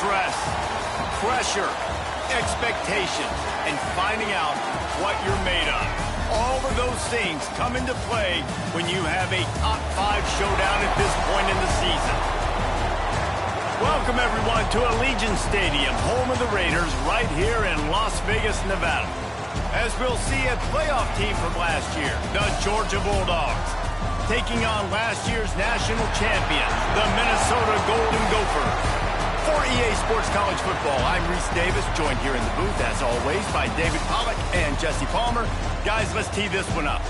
stress, pressure, expectations, and finding out what you're made of. All of those things come into play when you have a top 5 showdown at this point in the season. Welcome, everyone, to Allegiant Stadium, home of the Raiders, right here in Las Vegas, Nevada. As we'll see, a playoff team from last year, the Georgia Bulldogs, taking on last year's national champion, the Minnesota Golden Gophers. For EA Sports College Football, I'm Reese Davis, joined here in the booth, as always, by David Pollack and Jesse Palmer. Guys, let's tee this one up.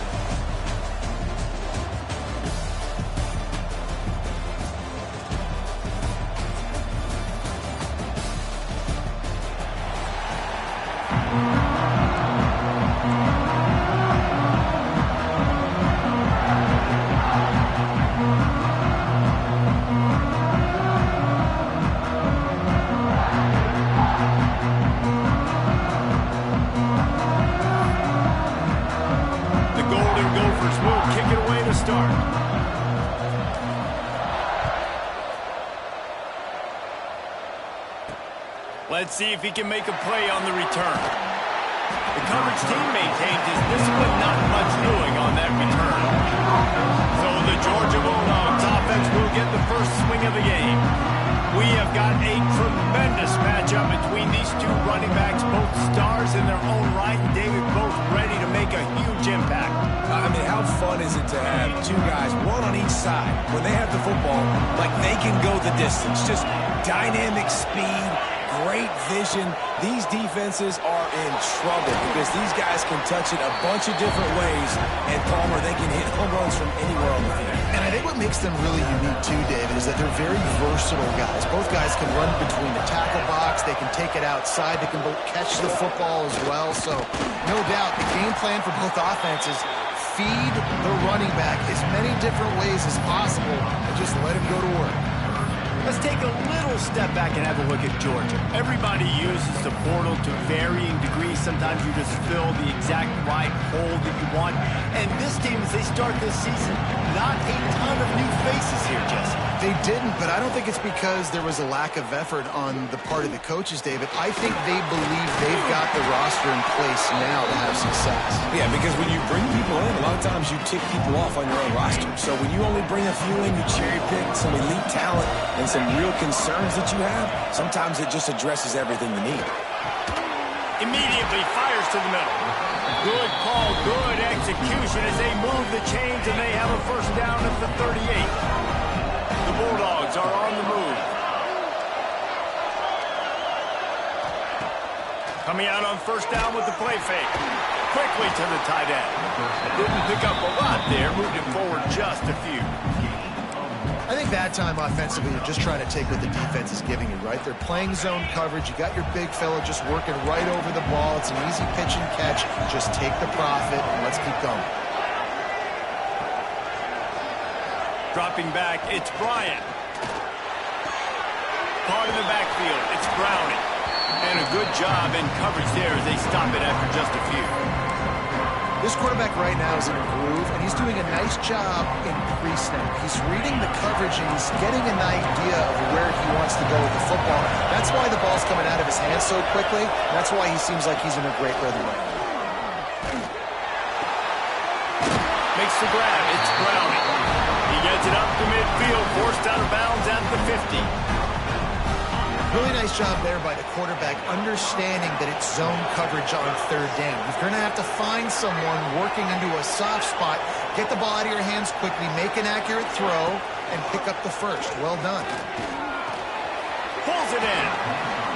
Let's see if he can make a play on the return. The coverage team maintained his discipline, not much doing on that return. So the Georgia Bulldogs offense will get the first swing of the game. We have got a tremendous matchup between these two running backs, both stars in their own right, and David, both ready to make a huge impact. I mean, how fun is it to have two guys, one on each side, when they have the football, like they can go the distance. Just dynamic speed, great vision. These defenses are in trouble because these guys can touch it a bunch of different ways, and Palmer, they can hit home runs from anywhere on the field. And I think what makes them really unique too, David, is that they're very versatile guys. Both guys can run between the tackle box, they can take it outside, they can both catch the football as well. So no doubt the game plan for both offenses, feed the running back as many different ways as possible and just let him go to work. Let's take a little step back and have a look at Georgia. Everybody uses the portal to varying degrees. Sometimes you just fill the exact right hole that you want. And this team, as they start this season, not a ton of new faces here, Jesse. They didn't, but I don't think it's because there was a lack of effort on the part of the coaches, David. I think they believe they've got the roster in place now to have success. Yeah, because when you bring people in, a lot of times you tick people off on your own roster. So when you only bring a few in, you cherry pick some elite talent and some real concerns that you have, sometimes it just addresses everything you need. Immediately fires to the middle. Good call, good execution as they move the chains and they have a first down at the 38. The Bulldogs are on the move. Coming out on first down with the play fake. Quickly to the tight end. Didn't pick up a lot there, moved it forward just a few. I think that time offensively, you're just trying to take what the defense is giving you, right? They're playing zone coverage. You got your big fella just working right over the ball. It's an easy pitch and catch. Just take the profit and let's keep going. Dropping back, it's Bryant. Caught in the backfield, it's Browning. And a good job in coverage there as they stop it after just a few. This quarterback right now is in a groove, and he's doing a nice job in pre-snap. He's reading the coverage, and he's getting an idea of where he wants to go with the football. That's why the ball's coming out of his hands so quickly. That's why he seems like he's in a great rhythm right now. Makes the grab. It's Browning. He gets it up to midfield, forced out of bounds at the 50. Really nice job there by the quarterback, understanding that it's zone coverage on third down. You're going to have to find someone working into a soft spot, get the ball out of your hands quickly, make an accurate throw, and pick up the first. Well done. Pulls it in.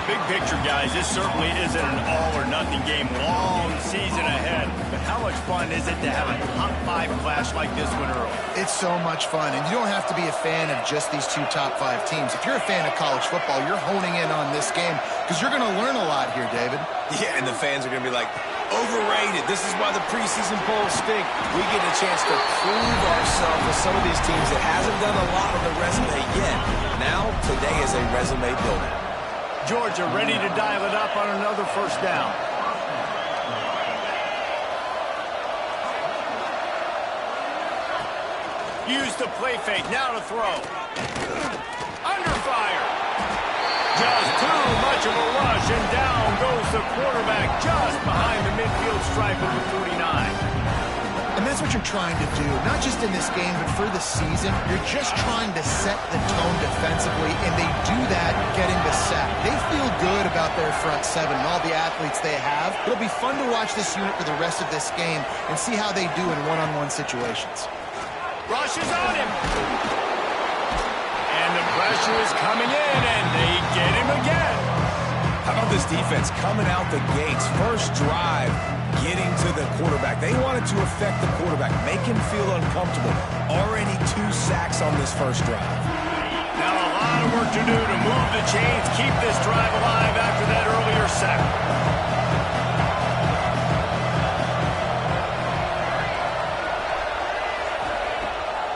Big picture, guys, this certainly isn't an all-or-nothing game. Long season ahead. But how much fun is it to have a top 5 clash like this one early? It's so much fun, and you don't have to be a fan of just these two top 5 teams. If you're a fan of college football, you're honing in on this game because you're going to learn a lot here, David. Yeah, and the fans are going to be like, overrated. This is why the preseason polls stink. We get a chance to prove ourselves with some of these teams that hasn't done a lot on the resume yet. Now, today is a resume builder. Georgia ready to dial it up on another first down. Use the play fake, now to throw. Under fire. Just too much of a rush, and down goes the quarterback just behind the midfield stripe of the 39. And that's what you're trying to do, not just in this game, but for the season. You're just trying to set the tone defensively, and they do that getting the sack. They feel good about their front seven and all the athletes they have. It'll be fun to watch this unit for the rest of this game and see how they do in one-on-one situations. Rush is on him. And the pressure is coming in, and they get him again. How about this defense coming out the gates? First drive, getting to the quarterback. They wanted to affect the quarterback, make him feel uncomfortable. Already 2 sacks on this first drive. Now a lot of work to do to move the chains, keep this drive alive after that earlier sack.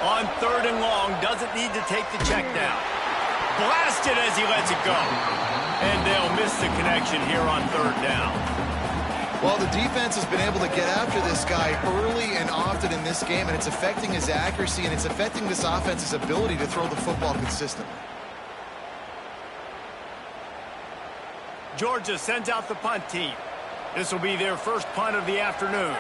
On 3rd and long, doesn't need to take the check down. Blasted as he lets it go. And they'll miss the connection here on 3rd down. Well, the defense has been able to get after this guy early and often in this game, and it's affecting his accuracy, and it's affecting this offense's ability to throw the football consistently. Georgia sends out the punt team. This will be their first punt of the afternoon.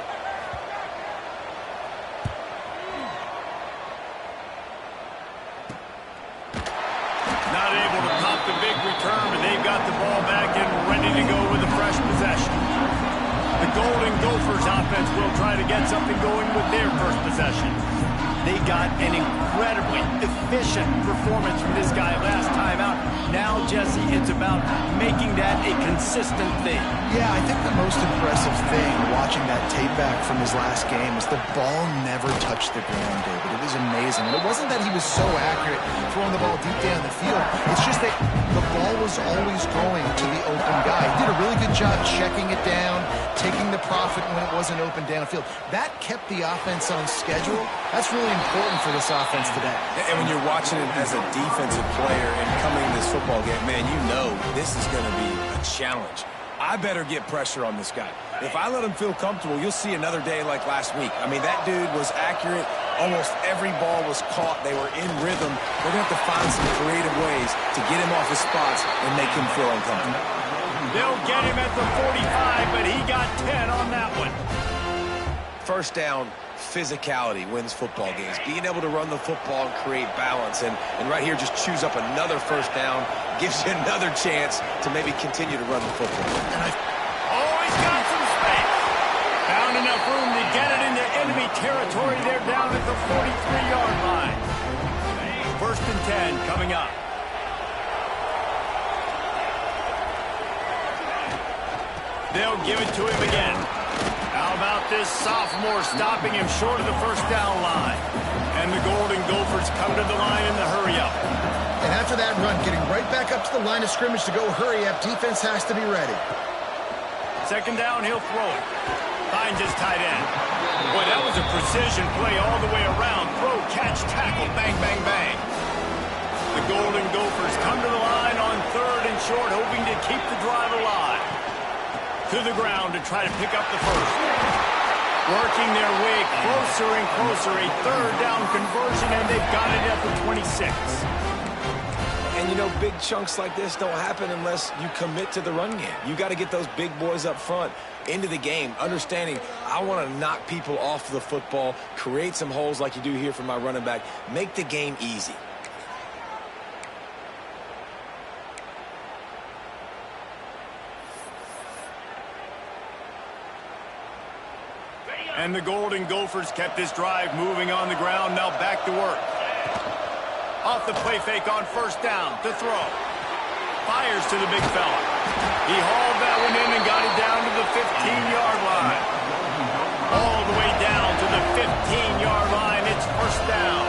Not able to pop the big return, but they've got the ball back and ready to go with a fresh possession. The Golden Gophers offense will try to get something going with their first possession. They got an incredibly efficient performance from this guy last time out. Now, Jesse, it's about making that a consistent thing. Yeah, I think the most impressive thing watching that tape back from his last game is the ball never touched the ground, David. It was amazing. And it wasn't that he was so accurate throwing the ball deep down the field. It's just that the ball was always going to the open guy. He did a really good job checking it down, taking the profit when it wasn't open downfield. That kept the offense on schedule. That's really important for this offense today. And when you're watching him as a defensive player and coming to this football game, man, you know this is going to be a challenge. I better get pressure on this guy. If I let him feel comfortable, you'll see another day like last week. I mean, that dude was accurate. Almost every ball was caught. They were in rhythm. They're going to have to find some creative ways to get him off his spots and make him feel uncomfortable. They'll get him at the 45, but he got 10 on that one. First down, physicality wins football games. Being able to run the football and create balance. And right here, just choose up another first down. Gives you another chance to maybe continue to run the football. Oh, he's got some space. Found enough room to get it into enemy territory. They're down at the 43-yard line. 1st and 10 coming up. They'll give it to him again. How about this sophomore stopping him short of the first down line? And the Golden Gophers come to the line in the hurry-up. And after that run, getting right back up to the line of scrimmage to go hurry up, defense has to be ready. 2nd down, he'll throw it. Finds his tight end. Boy, that was a precision play all the way around. Throw, catch, tackle, bang, bang, bang. The Golden Gophers come to the line on 3rd and short, hoping to keep the drive alive. To the ground to try to pick up the first. Working their way closer and closer. A 3rd down conversion, and they've got it at the 26. And, you know, big chunks like this don't happen unless you commit to the run game. You got to get those big boys up front into the game, understanding I want to knock people off the football, create some holes like you do here for my running back, make the game easy. And the Golden Gophers kept this drive moving on the ground. Now back to work. Off the play fake on 1st down to throw. Fires to the big fella. He hauled that one in and got it down to the 15-yard line. All the way down to the 15-yard line. It's 1st down.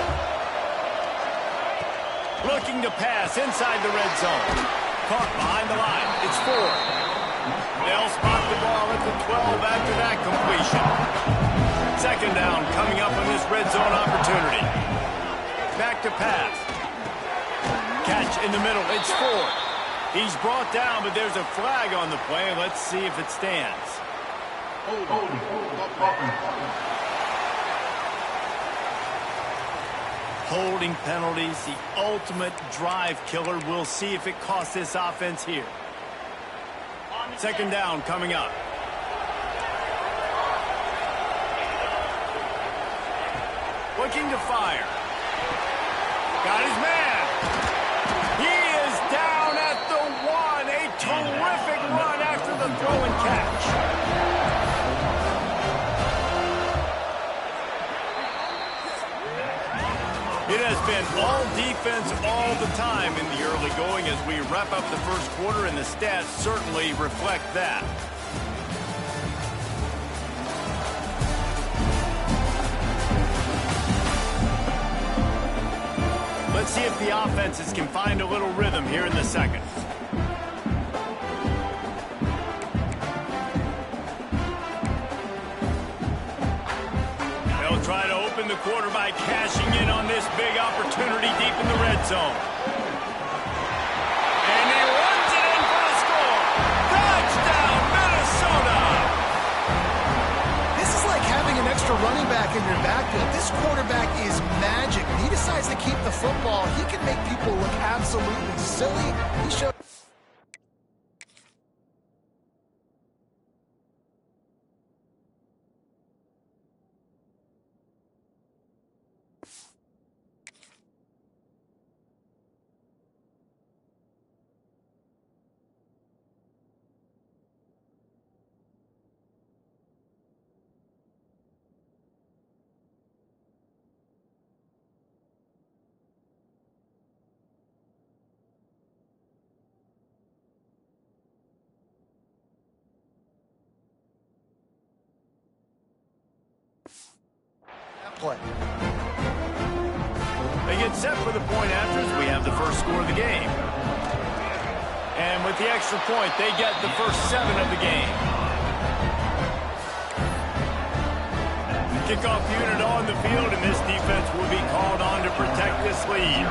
Looking to pass inside the red zone. Caught behind the line. It's 4. They'll spot the ball at the 12 after that completion. 2nd down coming up on this red zone opportunity. Back to pass. Catch in the middle. It's 4. He's brought down, but there's a flag on the play. Let's see if it stands. Holding penalties, the ultimate drive killer. We'll see if it costs this offense here. Second down coming up. Looking to fire. Got his man. He is down at the 1. A terrific run after the throw and catch. It has been all defense all the time in the early going as we wrap up the first quarter, and the stats certainly reflect that. Let's see if the offenses can find a little rhythm here in the second. They'll try to open the quarter by cashing in on this big opportunity deep in the red zone. And he runs it in for the score. Touchdown, Minnesota! This is like having an extra running back in your backfield. This quarterback is magic. When he decides to keep the football, he can make people look absolutely silly. He showed... play. They get set for the point afters. We have the first score of the game. And with the extra point, they get the first 7 of the game. Kickoff unit on the field, and this defense will be called on to protect this lead.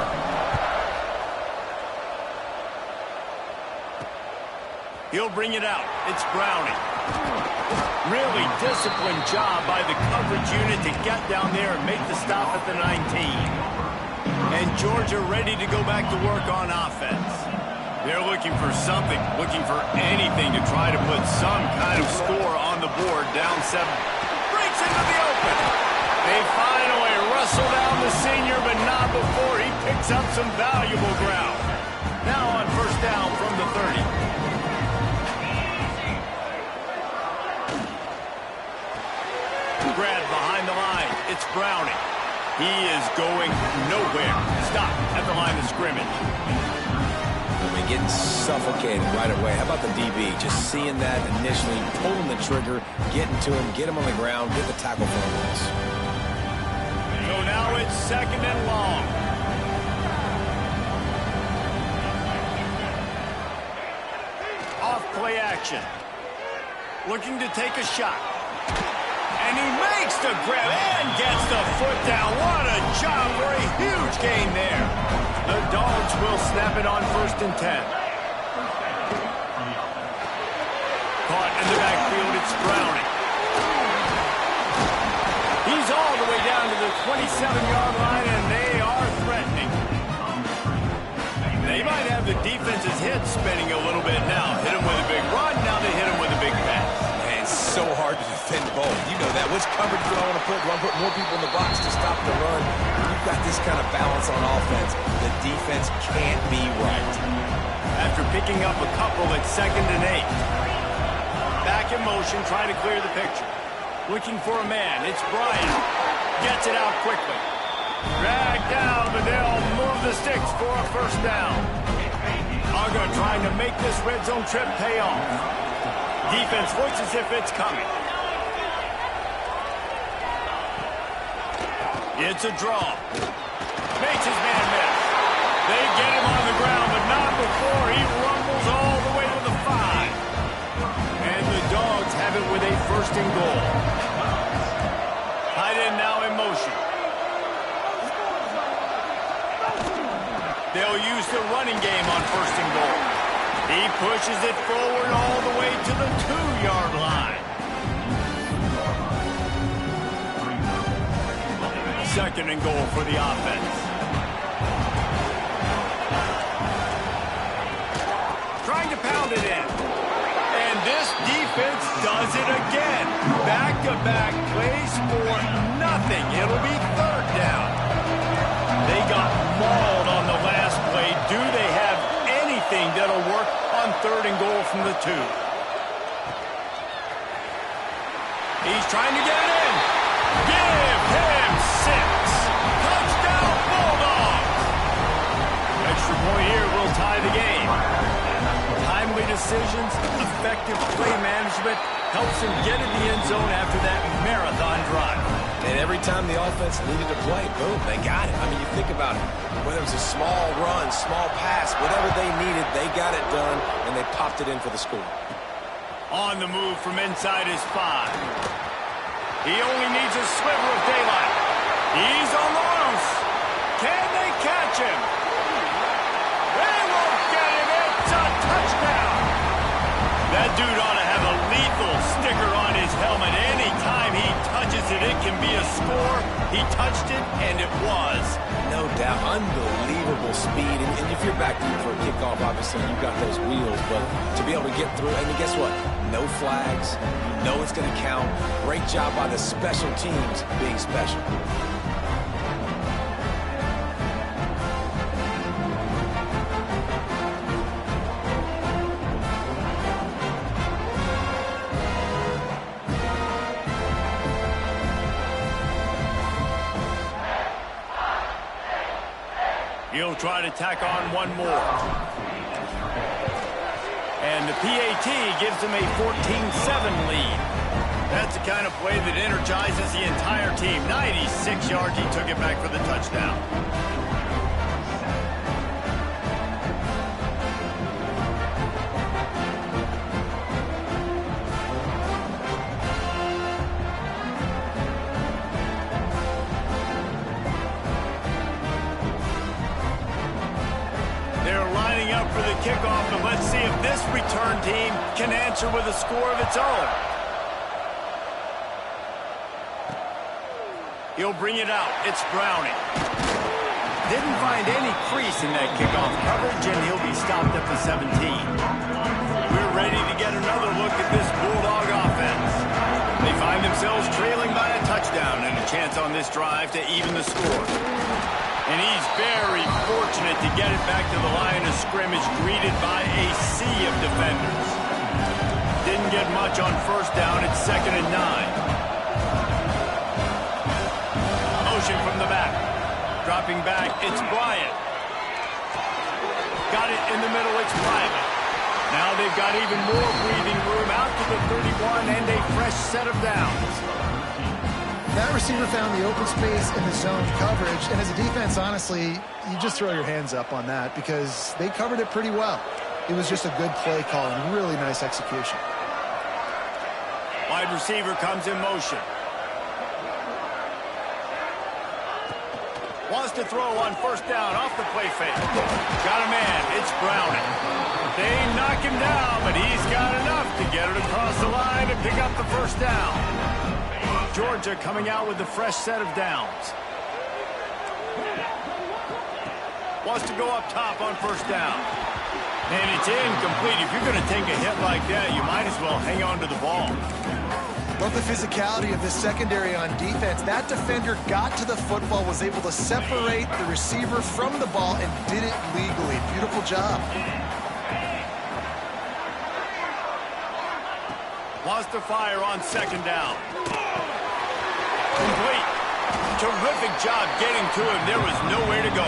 He'll bring it out. It's Browning. Really disciplined job by the coverage unit to get down there and make the stop at the 19. And Georgia ready to go back to work on offense. They're looking for something, looking for anything to try to put some kind of score on the board. Down 7. Breaks into the open. They finally wrestle down the senior, but not before he picks up some valuable ground. Now on first down from the 30. Grab behind the line. It's Browning. He is going nowhere. Stop at the line of scrimmage. I mean, getting suffocated right away. How about the DB? Just seeing that initially, pulling the trigger, getting to him, get him on the ground, get the tackle for a loss. So now it's second and long. Off play action. Looking to take a shot. And he makes the grab and gets the foot down. What a job for a huge gain there. The Dogs will snap it on first and 10. Caught in the backfield, it's Browning. He's all the way down to the 27-yard line, and they are threatening. They might have the defense's head spinning a little bit now. Hit him with a big run, now they hit him with a big pass. So hard to defend both. You know that. Which coverage do I want to put? Do I put more people in the box to stop the run? You've got this kind of balance on offense. The defense can't be right. After picking up a couple at second and 8. Back in motion, trying to clear the picture. Looking for a man. It's Bryant. Gets it out quickly. Dragged down, but they'll move the sticks for a first down. Uga trying to make this red zone trip pay off. Defense looks as if it's coming. It's a draw. Makes his man miss. They get him on the ground, but not before he rumbles all the way to the 5. And the Dogs have it with a first and goal. Tight end now in motion. They'll use the running game on first and goal. He pushes it forward all the way to the 2-yard line. Second and goal for the offense. grounded in. And this defense does it again. Back-to-back plays for nothing. It'll be third down. They got mauled on the last play. Do they have anything that'll work on third and goal from the 2? He's trying to get it in. Give him 6. Touchdown, Bulldogs. Extra point here will tie the game. Timely decisions, effective play management helps him get in the end zone after that marathon drive. And every time the offense needed to play, boom, they got it. I mean, you think about it. Whether it was a small run, small pass, whatever they needed, they got it done, and they popped it in for the score. On the move from inside his 5. He only needs a sliver of daylight. He's on the loose. Can they catch him? They won't get him. It's a touchdown. That dude ought to have a lethal sticker on his helmet. Anytime he touches it, it can be a score. He touched it, and it was. No doubt. Unbelievable speed. And if you're back deep for a kickoff, obviously you've got those wheels. But to be able to get through, and guess what? No flags. You know it's going to count. Great job by the special teams being special. He'll try to tack on one more. And the PAT gives him a 14-7 lead. That's the kind of play that energizes the entire team. 96 yards, he took it back for the touchdown. For the kickoff, but let's see if this return team can answer with a score of its own. He'll bring it out. It's Browning. Didn't find any crease in that kickoff coverage, and he'll be stopped at the 17. We're ready to get another look at this Bulldog offense. They find themselves trailing by a touchdown and a chance on this drive to even the score. And he's very fortunate to get it back to the line of scrimmage, greeted by a sea of defenders. Didn't get much on first down. It's 2nd and 9. Motion from the back. Dropping back, it's Bryant. Got it in the middle, it's Private. Now they've got even more breathing room out to the 31 and a fresh set of downs. That receiver found the open space in the zone coverage, and as a defense, honestly, you just throw your hands up on that because they covered it pretty well. It was just a good play call and really nice execution. Wide receiver comes in motion. Wants to throw on first down off the play fake. Got a man. It's Browning. They knock him down, but he's got enough to get it across the line and pick up the first down. Georgia coming out with a fresh set of downs. Wants to go up top on first down. And it's incomplete. If you're going to take a hit like that, you might as well hang on to the ball. Love the physicality of this secondary on defense. That defender got to the football, was able to separate the receiver from the ball, and did it legally. Beautiful job. Wants to fire on second down. Complete. Terrific job getting to him. There was nowhere to go.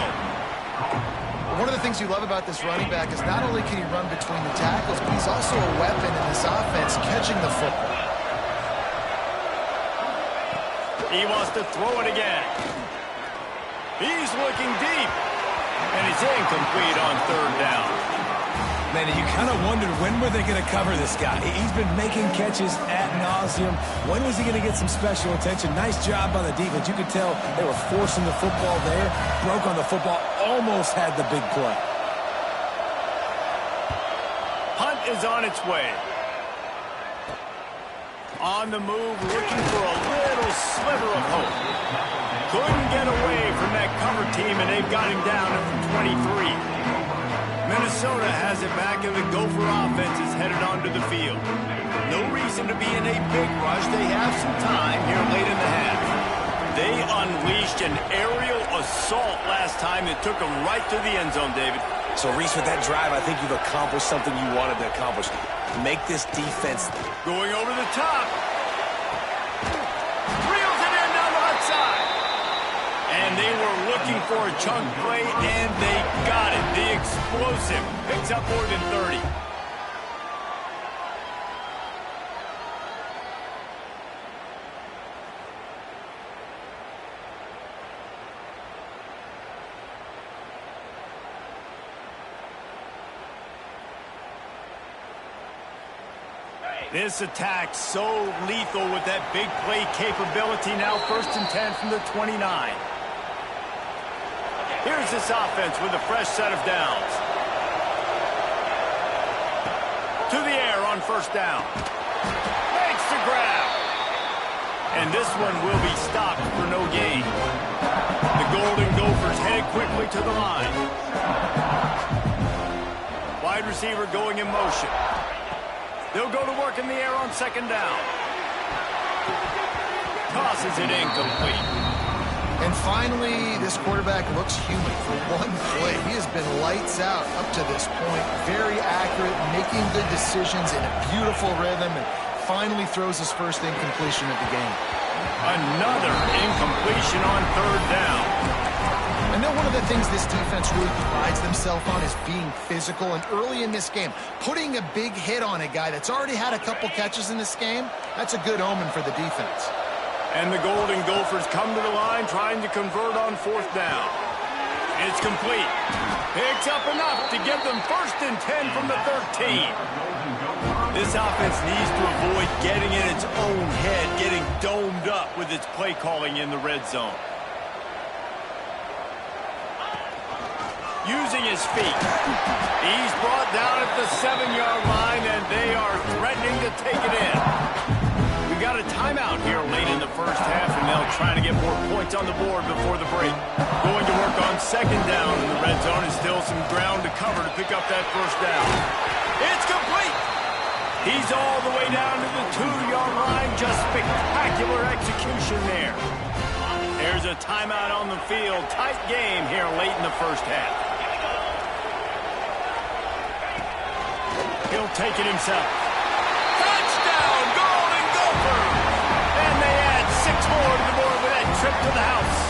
One of the things you love about this running back is not only can he run between the tackles, but he's also a weapon in this offense catching the football. He wants to throw it again. He's looking deep. And it's incomplete on third down. Man, you kind of wondered when were they going to cover this guy. He's been making catches ad nauseum. When was he going to get some special attention? Nice job by the defense. You could tell they were forcing the football there. Broke on the football. Almost had the big play. Punt is on its way. On the move, looking for a little sliver of hope. Couldn't get away from that cover team, and they've got him down at the 23. Minnesota has it back, and the Gopher offense is headed onto the field. No reason to be in a big rush. They have some time here late in the half. They unleashed an aerial assault last time that took them right to the end zone, David. So, Reese, with that drive, I think you've accomplished something you wanted to accomplish. Make this defense. Going over the top. Reels it in down the left side. And they were looking for a chunk play, and they got it. The explosive picks up more than 30. This attack so lethal with that big play capability. Now 1st and 10 from the 29. Here's this offense with a fresh set of downs. To the air on 1st down. Makes the grab. And this one will be stopped for no gain. The Golden Gophers headed quickly to the line. Wide receiver going in motion. They'll go to work in the air on 2nd down. Tosses it incomplete. And finally, this quarterback looks human for one play. He has been lights out up to this point. Very accurate, making good decisions in a beautiful rhythm, and finally throws his first incompletion of the game. Another incompletion on 3rd down. I know one of the things this defense really prides themselves on is being physical, and early in this game, putting a big hit on a guy that's already had a couple catches in this game, that's a good omen for the defense. And the Golden Gophers come to the line trying to convert on 4th down. It's complete. Picks up enough to give them 1st and 10 from the 13. This offense needs to avoid getting in its own head, getting domed up with its play calling in the red zone. Using his feet. He's brought down at the 7-yard line, and they are threatening to take it in. We got a timeout here late in the 1st half, and they'll try to get more points on the board before the break. Going to work on 2nd down in the red zone, and still some ground to cover to pick up that 1st down. It's complete. He's all the way down to the 2-yard line. Just spectacular execution there. There's a timeout on the field. Tight game here late in the 1st half. He'll take it himself. Touchdown, Golden Gophers! And they add 6 more to the board with that trip to the house.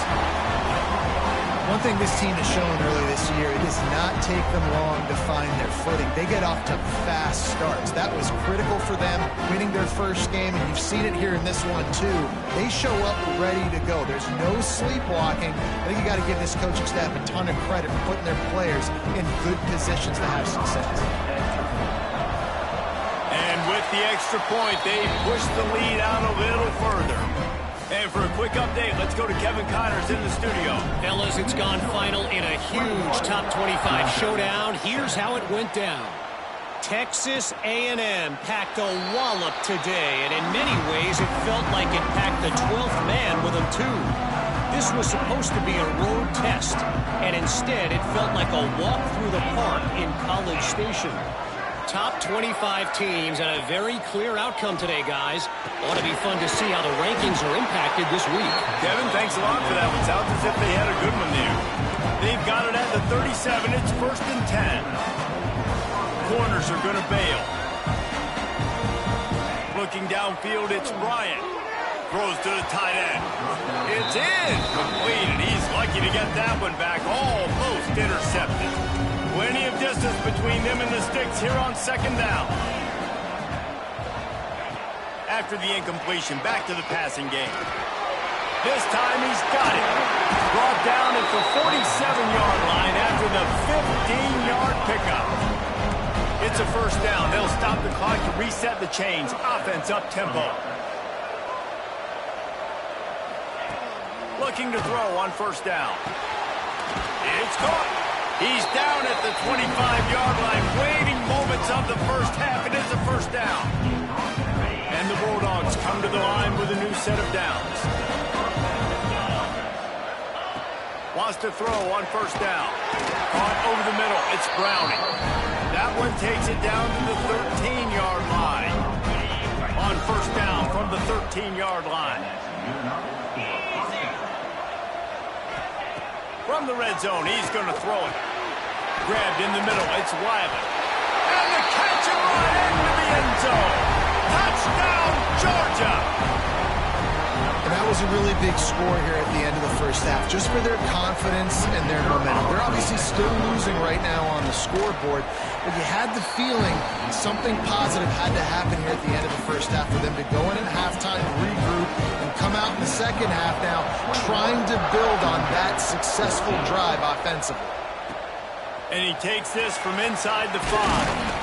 One thing this team has shown early this year, it does not take them long to find their footing. They get off to fast starts. That was critical for them, winning their first game, and you've seen it here in this one too. They show up ready to go. There's no sleepwalking. I think you got to give this coaching staff a ton of credit for putting their players in good positions to have success. And with the extra point, they push the lead out a little further. And for a quick update, let's go to Kevin Connors in the studio. Fellas, it's gone final in a huge top 25 showdown. Here's how it went down. Texas A&M packed a wallop today, and in many ways it felt like it packed the 12th man with them too. This was supposed to be a road test, and instead it felt like a walk through the park in College Station. Top 25 teams and a very clear outcome today, guys. Ought to be fun to see how the rankings are impacted this week. Kevin, thanks a lot for that one. Sounds as if they had a good one there. They've got it at the 37. It's 1st and 10. Corners are going to bail. Looking downfield, it's Bryant. Throws to the tight end. It's in. Complete, and he's lucky to get that one back. Almost intercepted. Plenty of distance between them and the sticks here on 2nd down. After the incompletion, back to the passing game. This time he's got it. Brought down at the 47-yard line after the 15-yard pickup. It's a 1st down. They'll stop the clock to reset the chains. Offense up-tempo. Looking to throw on 1st down. It's caught. He's down at the 25-yard line, waiting moments of the 1st half. It is a 1st down. And the Bulldogs come to the line with a new set of downs. wants to throw on first down. Caught over the middle. It's Browning. That one takes it down to the 13-yard line. On first down from the 13-yard line. From the red zone, he's going to throw it. Grabbed in the middle. It's Wiley. And the catch and run into the end zone. Touchdown, Georgia. And that was a really big score here at the end of the first half, just for their confidence and their momentum. They're obviously still losing right now on the scoreboard, but you had the feeling something positive had to happen here at the end of the first half for them to go in at halftime, regroup, and come out in the second half now trying to build on that successful drive offensively. And he takes this from inside the 5.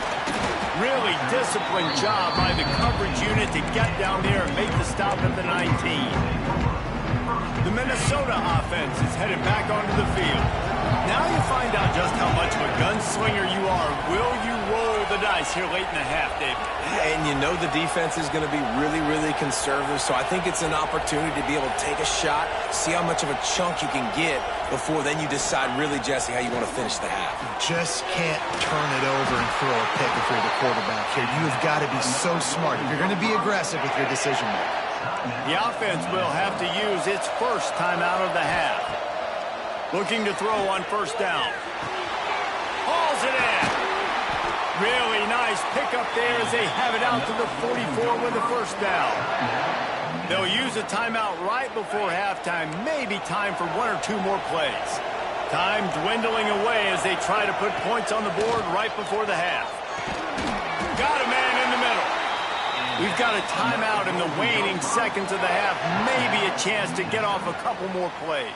Really disciplined job by the coverage unit to get down there and make the stop at the 19. The Minnesota offense is headed back onto the field. Now you find out just how much of a gunslinger you are. Will you roll the dice here late in the half, David? And you know the defense is going to be really, really conservative, so I think it's an opportunity to be able to take a shot, see how much of a chunk you can get before then you decide really, Jesse, how you want to finish the half. Just can't turn it over and throw a pick if you're the quarterback here. You've got to be so smart. You're going to be aggressive with your decision making. The offense will have to use its first timeout of the half. Looking to throw on first down. Hauls it in. Really nice pickup there as they have it out to the 44 with the first down. They'll use a timeout right before halftime. Maybe time for one or two more plays. Time dwindling away as they try to put points on the board right before the half. Got a man in the middle. We've got a timeout in the waning seconds of the half. Maybe a chance to get off a couple more plays.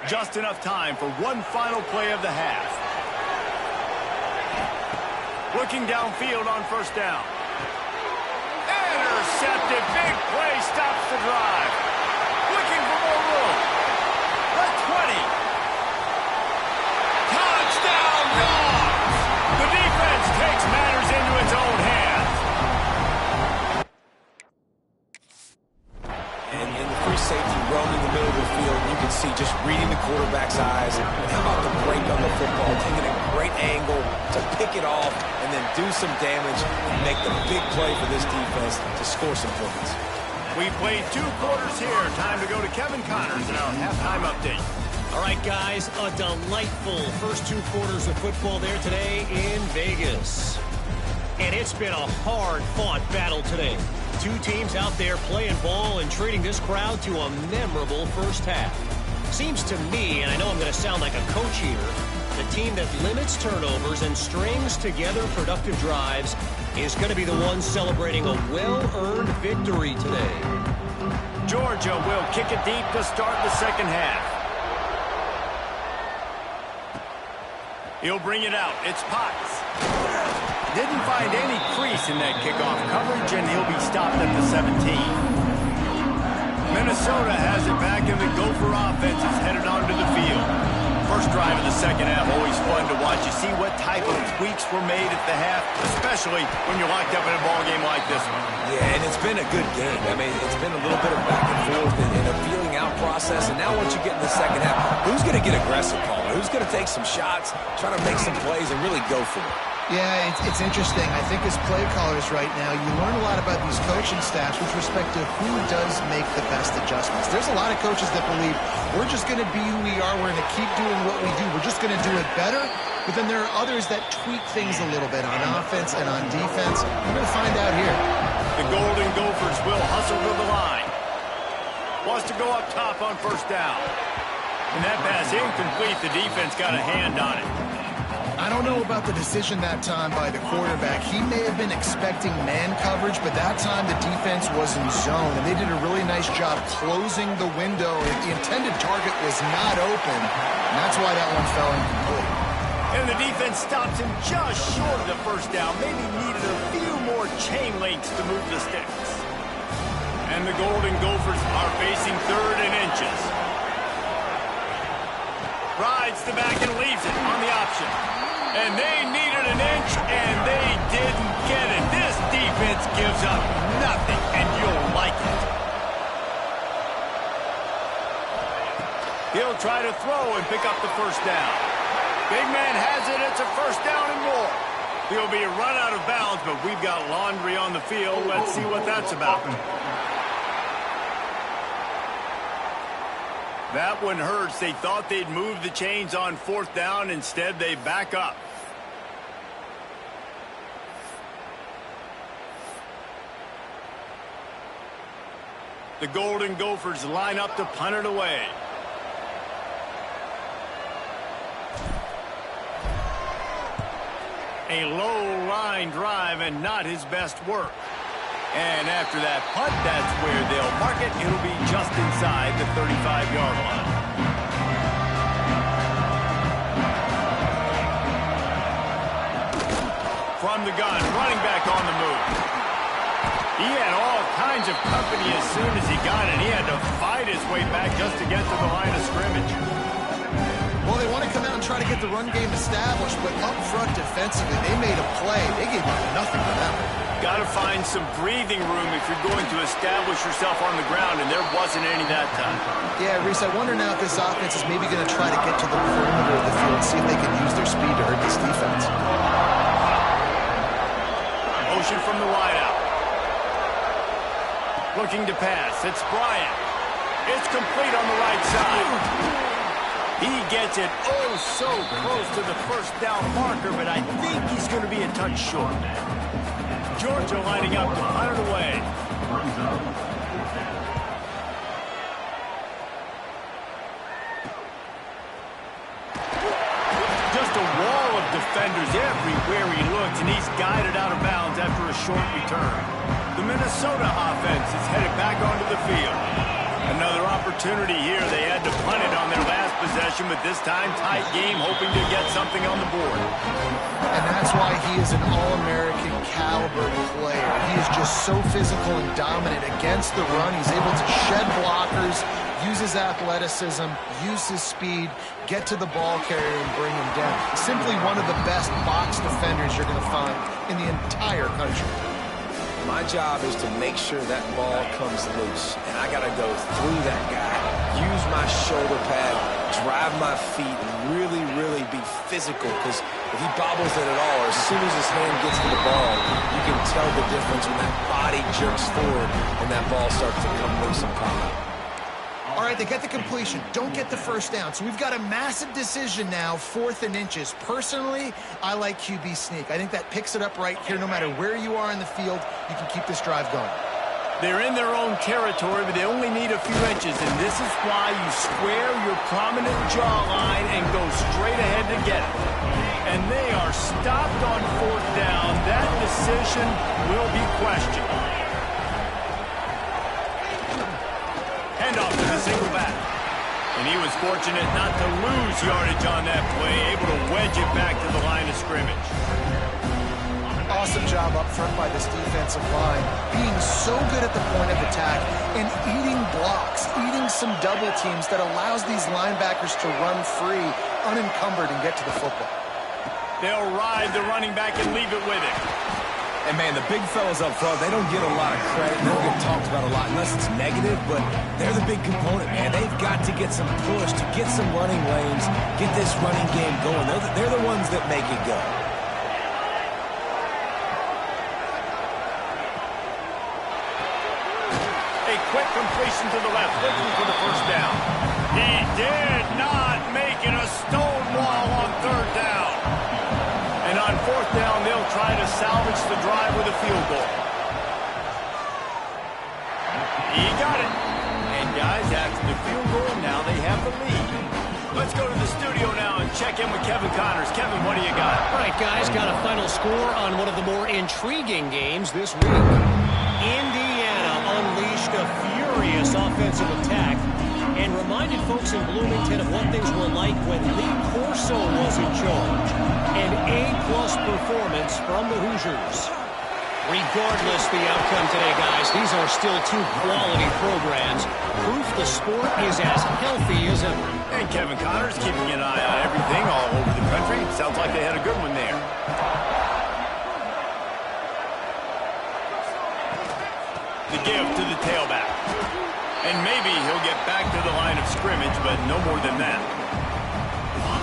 Just enough time for one final play of the half. Looking downfield on first down. Intercepted. Big play stops the drive. Looking for more room. The 20. Touchdown, Dogs! The defense takes matters into its own hands. And in the free safety roaming the middle of the field, you can see just reading the quarterback's eyes. How about the break on the football, taking a great angle to pick it off and then do some damage and make the big play for this defense to score some points. We played 2 quarters here. Time to go to Kevin Connors in our halftime update. All right, guys, a delightful first 2 quarters of football there today in Vegas. And it's been a hard-fought battle today. 2 teams out there playing ball and treating this crowd to a memorable first half. Seems to me, and I know I'm going to sound like a coach here, the team that limits turnovers and strings together productive drives is going to be the one celebrating a well-earned victory today. Georgia will kick it deep to start the second half. He'll bring it out. It's Potts. Didn't find any crease in that kickoff coverage, and he'll be stopped at the 17. Minnesota has it back, and the Gopher offense is headed onto the field. First drive of the second half, always fun to watch. You see what type of tweaks were made at the half, especially when you're locked up in a ball game like this one. Yeah, and it's been a good game. I mean, it's been a little bit of back and forth and a feeling out process. And now once you get in the second half, who's going to get aggressive, Paul? Who's going to take some shots, try to make some plays, and really go for it? Yeah, it's interesting. I think as play callers right now, you learn a lot about these coaching staffs with respect to who does make the best adjustments. There's a lot of coaches that believe we're just going to be who we are. We're going to keep doing what we do. We're just going to do it better. But then there are others that tweak things a little bit on offense and on defense. We're going to find out here. The Golden Gophers will hustle to the line. Wants to go up top on first down. And that pass incomplete. The defense got a hand on it. I don't know about the decision that time by the quarterback. He may have been expecting man coverage, but that time the defense was in zone, and they did a really nice job closing the window. The intended target was not open, and that's why that one fell incomplete. And the defense stops him just short of the first down. Maybe needed a few more chain links to move the sticks. And the Golden Gophers are facing 3rd and inches. Rides the back and leaves it on the option. And they needed an inch, and they didn't get it. This defense gives up nothing, and you'll like it. He'll try to throw and pick up the first down. Big man has it. It's a first down and more. He'll be run out of bounds, but we've got laundry on the field. Let's see what that's about. That one hurts. They thought they'd move the chains on fourth down. Instead, they back up. The Golden Gophers line up to punt it away. A low line drive and not his best work. And after that punt, that's where they'll mark it. It'll be just inside the 35-yard line. From the gun, running back on the move. He had all kinds of company as soon as he got it. He had to fight his way back just to get to the line of scrimmage. Well, they want to come out and try to get the run game established, but up front defensively, they made a play. They gave up nothing for that one. Got to find some breathing room if you're going to establish yourself on the ground, and there wasn't any that time. Yeah, Reese, I wonder now if this offense is maybe going to try to get to the perimeter of the field and see if they can use their speed to hurt this defense. Motion from the wideout. Looking to pass. It's Bryant. It's complete on the right side. He gets it oh so close to the first down marker, but I think he's going to be a touch short. Georgia lining up to punt it away. Just a wall of defenders everywhere he looks, and he's guided out of bounds after a short return. The Minnesota offense is headed back onto the field. Another opportunity here. They had to punt it on their last possession, but this time tight game, hoping to get something on the board. And that's why he is an All-American caliber player. He is just so physical and dominant against the run. He's able to shed blockers, use his athleticism, use his speed, get to the ball carrier and bring him down. Simply one of the best box defenders you're going to find in the entire country. My job is to make sure that ball comes loose, and I got to go through that guy, use my shoulder pad, drive my feet, and really, really be physical, because if he bobbles it at all, or as soon as his hand gets to the ball, you can tell the difference when that body jerks forward and that ball starts to come loose and pop out. All right, they get the completion. Don't get the first down. So we've got a massive decision now, 4th and inches. Personally, I like QB sneak. I think that picks it up right here. No matter where you are in the field, you can keep this drive going. They're in their own territory, but they only need a few inches, and this is why you square your prominent jawline and go straight ahead to get it. And they are stopped on 4th down. That decision will be questioned. Handoff to the single back. And he was fortunate not to lose yardage on that play, able to wedge it back to the line of scrimmage. Awesome job up front by this defensive line, being so good at the point of attack and eating blocks, eating some double teams that allows these linebackers to run free, unencumbered, and get to the football. They'll ride the running back and leave it with him. And, man, the big fellas up front, they don't get a lot of credit. They don't get talked about a lot unless it's negative, but they're the big component, man. They've got to get some push, to get some running lanes, get this running game going. They're the ones that make it go. A quick completion to the left, looking for the first down. He did not make it a stonewall on 3rd down. And on 4th down, they'll try to salvage the drive with a field goal. He got it. And guys, after the field goal, now they have the lead. Let's go to the studio now and check in with Kevin Connors. Kevin, what do you got? All right, guys, got a final score on one of the more intriguing games this week. Indiana unleashed a furious offensive attack and reminded folks in Bloomington of what things were like when Lee Corso was in charge. An A-plus performance from the Hoosiers. Regardless the outcome today, guys, these are still 2 quality programs. Proof the sport is as healthy as ever. And Kevin Connors keeping an eye on everything all over the country. Sounds like they had a good one there. The give to the tailback. And maybe he'll get back to the line of scrimmage, but no more than that.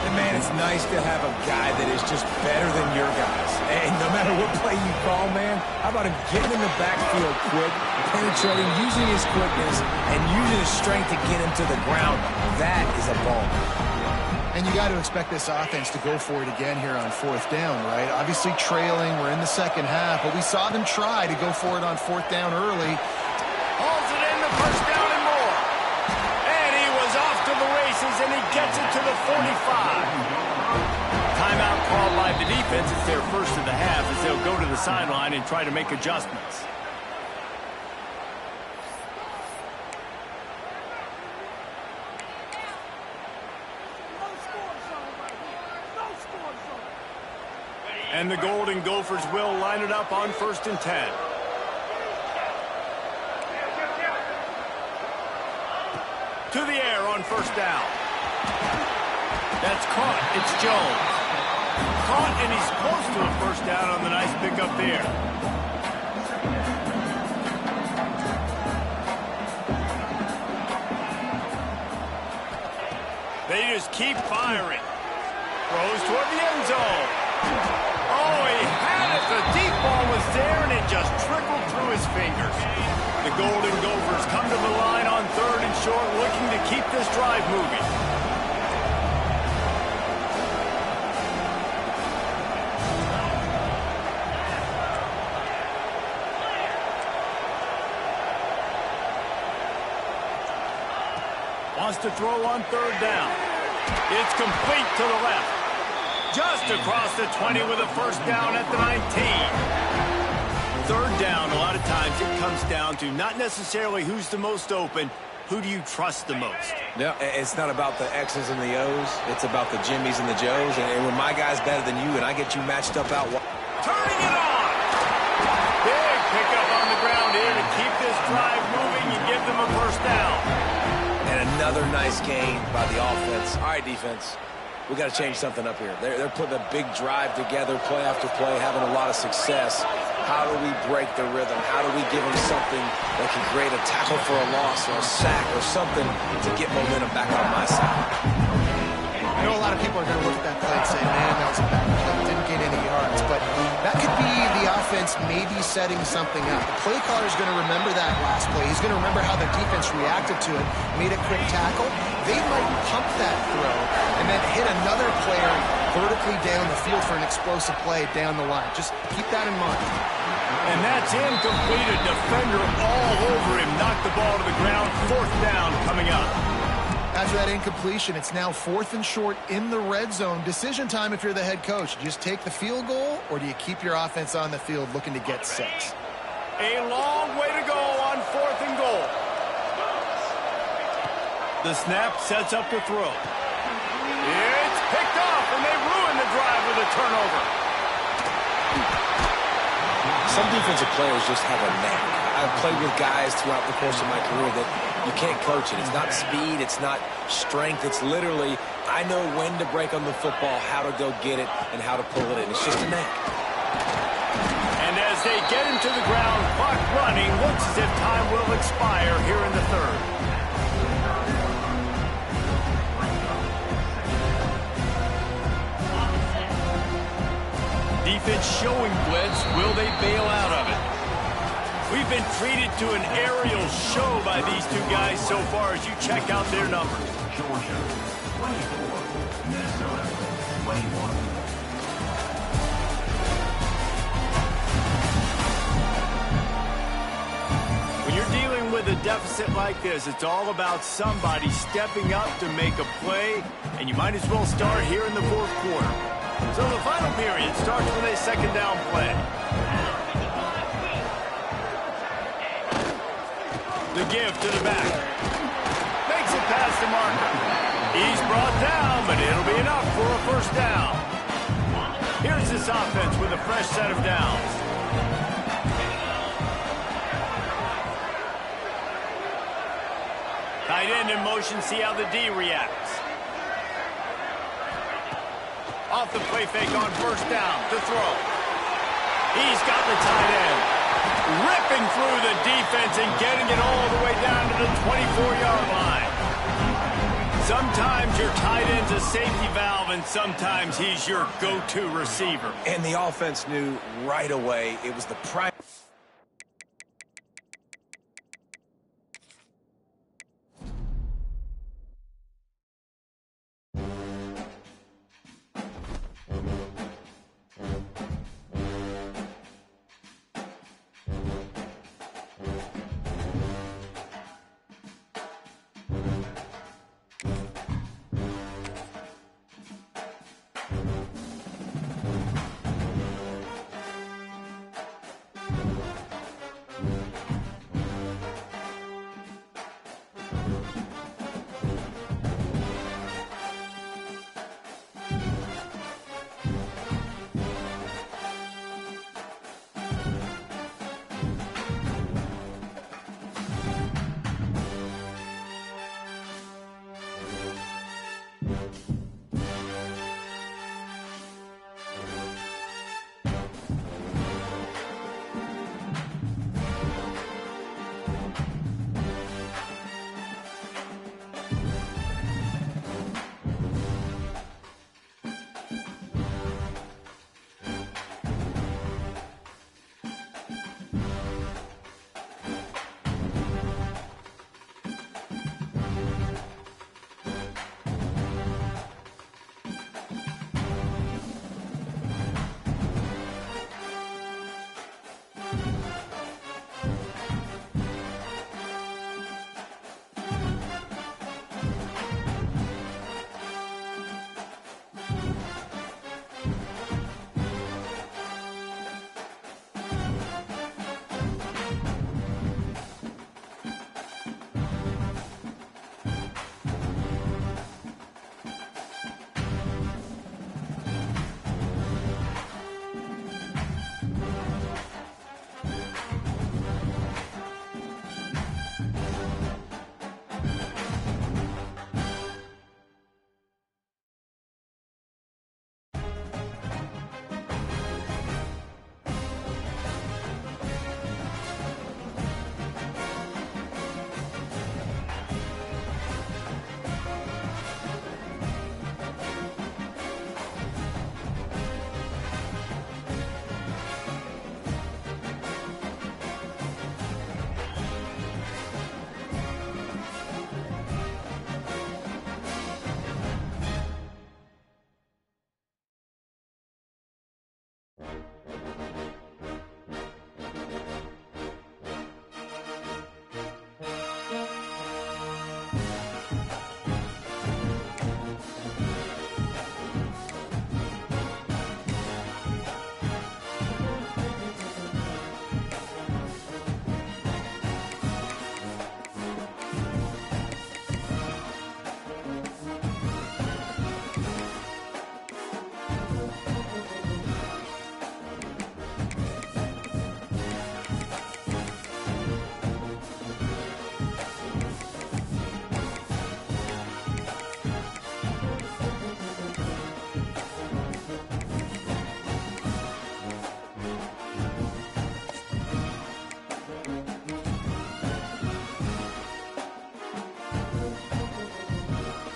And man, it's nice to have a guy that is just better than your guys. And no matter what play you call, man, how about him getting in the backfield quick, penetrating, using his quickness, and using his strength to get him to the ground? That is a ball. And you got to expect this offense to go for it again here on 4th down, right? Obviously trailing, we're in the second half, but we saw them try to go for it on 4th down early. Hauls it in, the first down and more. And he was off to the races, and he gets it to the 45. Timeout called by the defense. It's their first of the half as they'll go to the sideline and try to make adjustments. And the Golden Gophers will line it up on 1st and 10. To the air on 1st down. That's caught. It's Jones. Caught, and he's close to a 1st down on the nice pickup there. They just keep firing. Throws toward the end zone. Oh, he had it. The deep ball was there, and it just trickled through his fingers. The Golden Gophers come to the line on 3rd and short, looking to keep this drive moving. Wants to throw on 3rd down. It's complete to the left. Just across the 20 with a 1st down at the 19. 3rd down, a lot of times it comes down to not necessarily who's the most open, who do you trust the most? Yeah, it's not about the X's and the O's. It's about the Jimmys and the Joes. And when my guy's better than you and I get you matched up out. Turning it on! Big pickup on the ground here to keep this drive moving and give them a 1st down. And another nice gain by the offense. All right, defense. We got to change something up here. They're putting a big drive together, play after play, having a lot of success. How do we break the rhythm? How do we give them something that can create a tackle for a loss or a sack or something to get momentum back on my side? I know a lot of people are going to look at that play and say, man, that was a bad play. Didn't get any yards. But that could be the offense maybe setting something up. The play caller is going to remember that last play. He's going to remember how the defense reacted to it, made a quick tackle. They might pump that throw and then hit another player vertically down the field for an explosive play down the line. Just keep that in mind. And that's incomplete. A defender all over him. Knocked the ball to the ground. 4th down coming up. After that incompletion, it's now 4th and short in the red zone. Decision time if you're the head coach. Do you just take the field goal, or do you keep your offense on the field looking to get 6? A long way to go on 4th and goal. The snap sets up the throw. It's picked off, and they ruin the drive with a turnover. Some defensive players just have a knack. I've played with guys throughout the course of my career that you can't coach it. It's not speed. It's not strength. It's literally, I know when to break on the football, how to go get it, and how to pull it in. It's just a knack. And as they get him to the ground, clock running, looks as if time will expire here in the 3rd. Defense showing blitz. Will they bail out of it? We've been treated to an aerial show by these two guys so far as you check out their numbers. Georgia, 24. Minnesota, 21. When you're dealing with a deficit like this, it's all about somebody stepping up to make a play, and you might as well start here in the 4th quarter. So the final period starts with a 2nd down play. The give to the back. Makes it past the marker. He's brought down, but it'll be enough for a 1st down. Here's this offense with a fresh set of downs. Tight end in motion, see how the D reacts. Off the play fake on 1st down to throw. He's got the tight end. Ripping through the defense and getting it all the way down to the 24-yard line. Sometimes your tight end's a safety valve, and sometimes he's your go-to receiver. And the offense knew right away it was the prime.